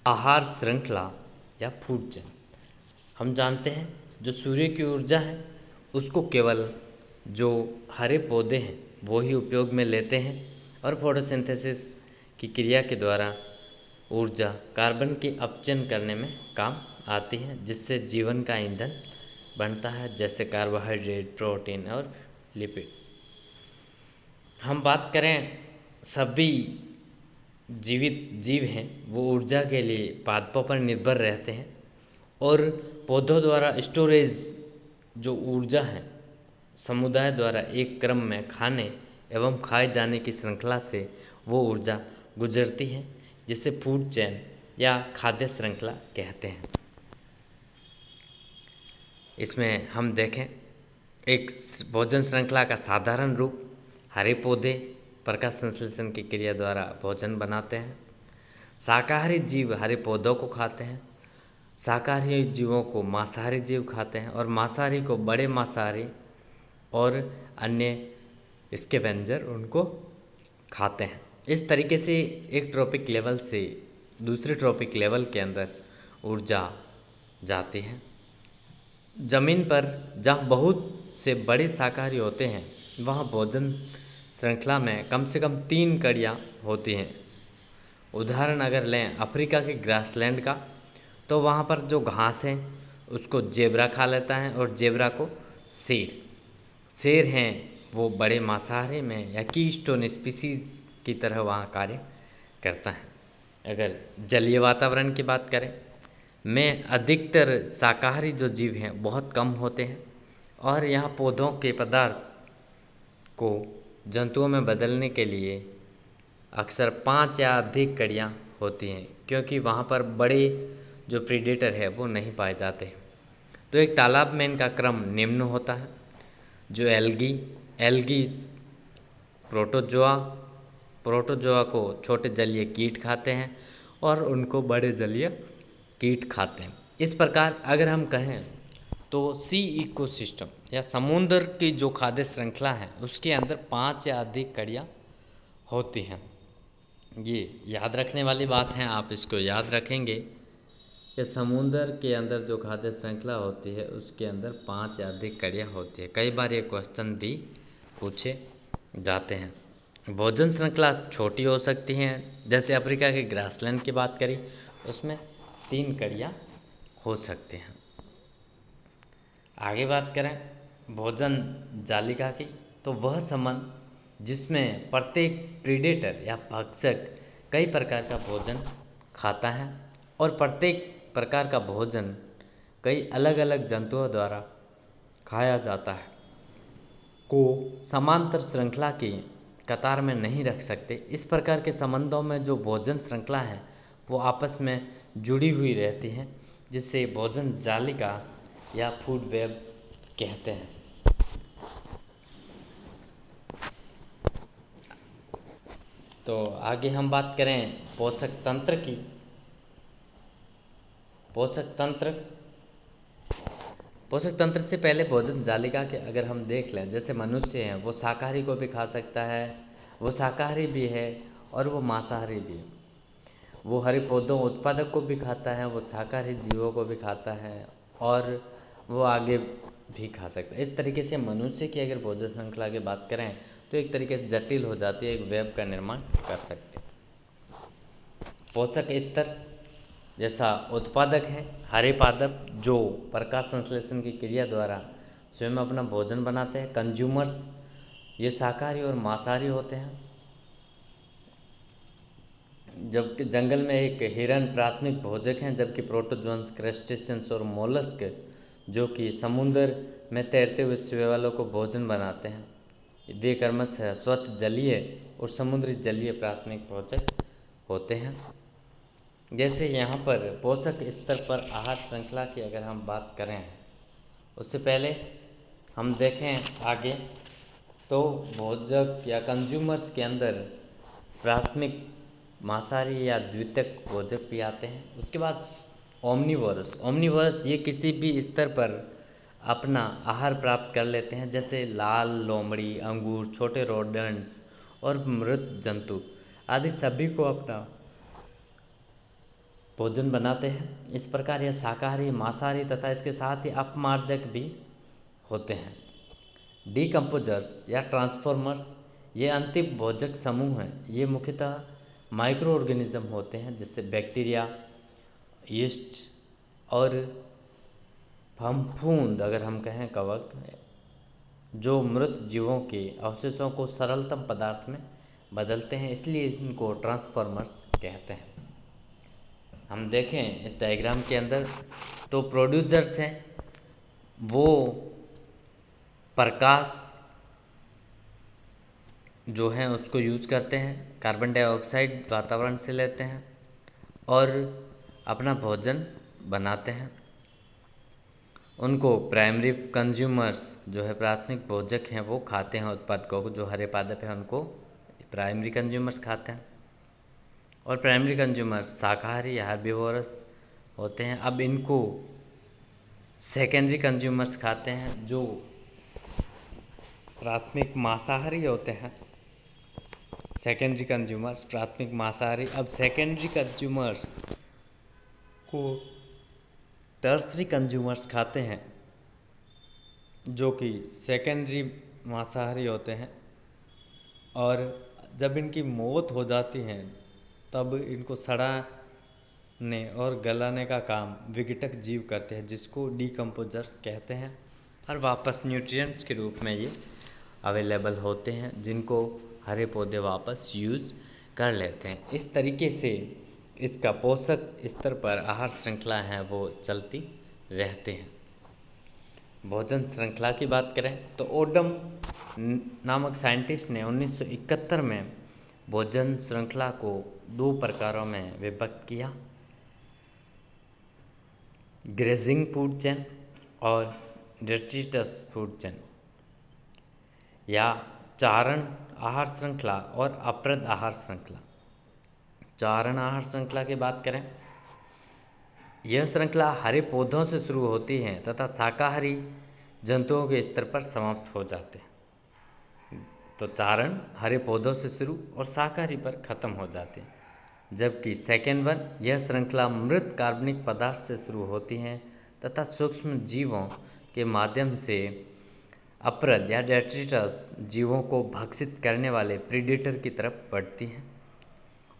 आहार श्रृंखला या फूड चेन। हम जानते हैं जो सूर्य की ऊर्जा है उसको केवल जो हरे पौधे हैं वो ही उपयोग में लेते हैं और फोटोसिंथेसिस की क्रिया के द्वारा ऊर्जा कार्बन की अपचयन करने में काम आती है, जिससे जीवन का ईंधन बनता है, जैसे कार्बोहाइड्रेट, प्रोटीन और लिपिड्स। हम बात करें सभी जीवित जीव हैं वो ऊर्जा के लिए पादपों पर निर्भर रहते हैं और पौधों द्वारा स्टोरेज जो ऊर्जा है समुदाय द्वारा एक क्रम में खाने एवं खाए जाने की श्रृंखला से वो ऊर्जा गुजरती है, जिसे फूड चेन या खाद्य श्रृंखला कहते हैं। इसमें हम देखें एक भोजन श्रृंखला का साधारण रूप, हरे पौधे प्रकाश संश्लेषण की क्रिया द्वारा भोजन बनाते हैं। शाकाहारी जीव हरे पौधों को खाते हैं, शाकाहारी जीवों को मांसाहारी जीव खाते हैं और मांसाहारी को बड़े मांसाहारी और अन्य इसके व्यंजन उनको खाते हैं। इस तरीके से एक ट्रॉपिक लेवल से दूसरे ट्रॉपिक लेवल के अंदर ऊर्जा जाती है। जमीन पर जहाँ बहुत से बड़े शाकाहारी होते हैं वहाँ भोजन श्रृंखला में कम से कम 3 कड़ियाँ होती हैं। उदाहरण अगर लें अफ्रीका के ग्रासलैंड का, तो वहाँ पर जो घास है उसको जेब्रा खा लेता है और जेब्रा को शेर हैं वो बड़े मांसाहारी में या कीस्टोन स्पीसीज की तरह वहाँ कार्य करता है। अगर जलीय वातावरण की बात करें में अधिकतर शाकाहारी जो जीव हैं बहुत कम होते हैं और यहाँ पौधों के पदार्थ को जंतुओं में बदलने के लिए अक्सर 5 या अधिक कड़ियाँ होती हैं, क्योंकि वहाँ पर बड़े जो प्रीडेटर है वो नहीं पाए जाते। तो एक तालाब में इनका क्रम निम्न होता है। जो एल्गी प्रोटोजोआ को छोटे जलीय कीट खाते हैं और उनको बड़े जलीय कीट खाते हैं। इस प्रकार अगर हम कहें तो सी इकोसिस्टम या समुद्र की जो खाद्य श्रृंखला है उसके अंदर 5 या अधिक कड़ियाँ होती हैं। ये याद रखने वाली बात है, आप इसको याद रखेंगे कि समुद्र के अंदर जो खाद्य श्रृंखला होती है उसके अंदर 5 या अधिक कड़ियाँ होती है। कई बार ये क्वेश्चन भी पूछे जाते हैं। भोजन श्रृंखला छोटी हो सकती हैं, जैसे अफ्रीका के ग्रासलैंड की बात करी उसमें 3 कड़ियाँ हो सकती हैं। आगे बात करें भोजन जालिका की, तो वह संबंध जिसमें प्रत्येक प्रीडेटर या भक्षक कई प्रकार का भोजन खाता है और प्रत्येक प्रकार का भोजन कई अलग अलग जंतुओं द्वारा खाया जाता है, को समांतर श्रृंखला की कतार में नहीं रख सकते। इस प्रकार के संबंधों में जो भोजन श्रृंखला है वो आपस में जुड़ी हुई रहती हैं, जिससे भोजन जालिका या फूड वेब कहते हैं। तो आगे हम बात करें पोषक तंत्र की। पोषक तंत्र से पहले भोजन जालिका के अगर हम देख लें, जैसे मनुष्य हैं वो शाकाहारी को भी खा सकता है, वो शाकाहारी भी है और वो मांसाहारी भी है। वो हरे पौधों उत्पादक को भी खाता है, वो शाकाहारी जीवों को भी खाता है और वो आगे भी खा सकता है। इस तरीके से मनुष्य की अगर भोजन श्रृंखला की बात करें तो एक तरीके से जटिल हो जाती है, एक वेब का निर्माण कर सकते हैं। पोषक स्तर जैसा उत्पादक हैं हरे पादप जो प्रकाश संश्लेषण की क्रिया द्वारा स्वयं अपना भोजन बनाते हैं। कंज्यूमर्स ये शाकाहारी और मांसाहारी होते हैं। जबकि जंगल में एक हिरन प्राथमिक भोजक हैं, जबकि प्रोटोजोन्स, क्रस्टेशियंस और मोलस्क जो कि समुद्र में तैरते हुए शैवालों को भोजन बनाते हैं, वे क्रमशः स्वच्छ जलीय और समुद्री जलीय प्राथमिक भोजक होते हैं। जैसे यहाँ पर पोषक स्तर पर आहार श्रृंखला की अगर हम बात करें, उससे पहले हम देखें आगे तो भोजक या कंज्यूमर्स के अंदर प्राथमिक मांसाहारी या द्वितीयक भोजक भी आते हैं। उसके बाद ओमनिवोरस ये किसी भी स्तर पर अपना आहार प्राप्त कर लेते हैं, जैसे लाल लोमड़ी, अंगूर, छोटे रोडेंट्स और मृत जंतु आदि सभी को अपना भोजन बनाते हैं। इस प्रकार यह शाकाहारी, मांसाहारी तथा इसके साथ ही अपमार्जक भी होते हैं। डीकम्पोजर्स या ट्रांसफॉर्मर्स ये अंतिम भोजक समूह हैं। ये मुख्यतः माइक्रो ऑर्गेनिज्म होते हैं, जैसे बैक्टीरिया, यीस्ट और फफूंद, अगर हम कहें कवक, जो मृत जीवों के अवशेषों को सरलतम पदार्थ में बदलते हैं, इसलिए इनको ट्रांसफॉर्मर्स कहते हैं। हम देखें इस डायग्राम के अंदर तो प्रोड्यूसर्स हैं, वो प्रकाश जो है उसको यूज करते हैं, कार्बन डाइऑक्साइड वातावरण से लेते हैं और अपना भोजन बनाते हैं। उनको प्राइमरी कंज्यूमर्स जो है प्राथमिक भोजक हैं वो खाते हैं उत्पादकों को, जो हरे पादप है उनको प्राइमरी कंज्यूमर्स खाते हैं। और प्राइमरी कंज्यूमर्स शाकाहारी या हर्बीवोरस होते हैं। अब इनको सेकेंडरी कंज्यूमर्स खाते हैं, जो प्राथमिक मांसाहारी होते हैं। सेकेंडरी कंज्यूमर्स, प्राथमिक मांसाहारी। अब सेकेंडरी कंज्यूमर्स को टर्सरी कंज्यूमर्स खाते हैं, जो कि सेकेंडरी मांसाहारी होते हैं। और जब इनकी मौत हो जाती है तब इनको सड़ाने और गलाने का काम विघटक जीव करते हैं, जिसको डीकम्पोजर्स कहते हैं। और वापस न्यूट्रिएंट्स के रूप में ये अवेलेबल होते हैं, जिनको हरे पौधे वापस यूज कर लेते हैं। इस तरीके से इसका पोषक स्तर पर आहार श्रृंखला है वो चलती रहते हैं। भोजन श्रृंखला की बात करें तो ओडम नामक साइंटिस्ट ने 1971 में भोजन श्रृंखला को 2 प्रकारों में विभक्त किया, ग्रेजिंग फूड चेन और डेट्रिटस फूड चेन, या चारण आहार श्रृंखला और अप्रद आहार श्रृंखला। चारण आहार श्रृंखला की बात करें, यह श्रृंखला हरे पौधों से शुरू होती है तथा शाकाहारी जंतुओं के स्तर पर समाप्त हो जाते हैं। तो चारण हरे पौधों से शुरू और शाकाहारी पर खत्म हो जाते हैं, जबकि सेकेंड वन, यह श्रृंखला मृत कार्बनिक पदार्थ से शुरू होती है तथा सूक्ष्म जीवों के माध्यम से अप्रद या डेट्रिटस जीवों को भक्षित करने वाले प्रीडेटर की तरफ बढ़ती हैं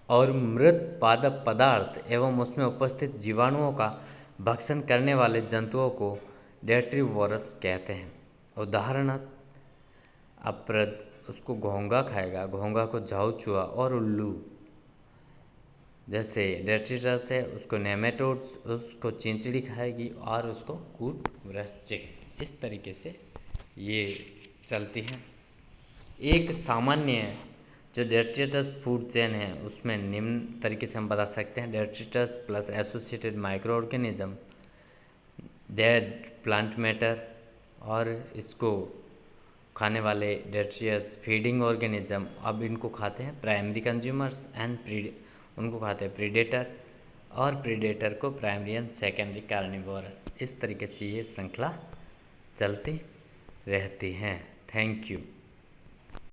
और मृत पादप पदार्थ एवं उसमें उपस्थित जीवाणुओं का भक्षण करने वाले जंतुओं को डेट्रीवोरस कहते हैं। उदाहरणतः अप्रद उसको घोंघा खाएगा, घोंघा को झाऊ चूहा और उल्लू। जैसे डेट्रिटस है उसको नेमेटोड्स, उसको चिंचड़ी खाएगी और उसको कूट वृश्चिक। इस तरीके से ये चलती हैं। एक सामान्य जो डेट्रिटस फूड चेन है उसमें निम्न तरीके से हम बता सकते हैं: detritus plus associated micro organism, dead plant matter, और इसको खाने वाले डेट्रिटस फीडिंग ऑर्गेनिज्म। अब इनको खाते हैं प्राइमरी कंज्यूमर्स एंड उनको खाते हैं प्रीडेटर, और प्रीडेटर को प्राइमरी एंड सेकेंडरी कार्निवोरस। इस तरीके से ये श्रृंखला चलती रहती हैं। Thank you.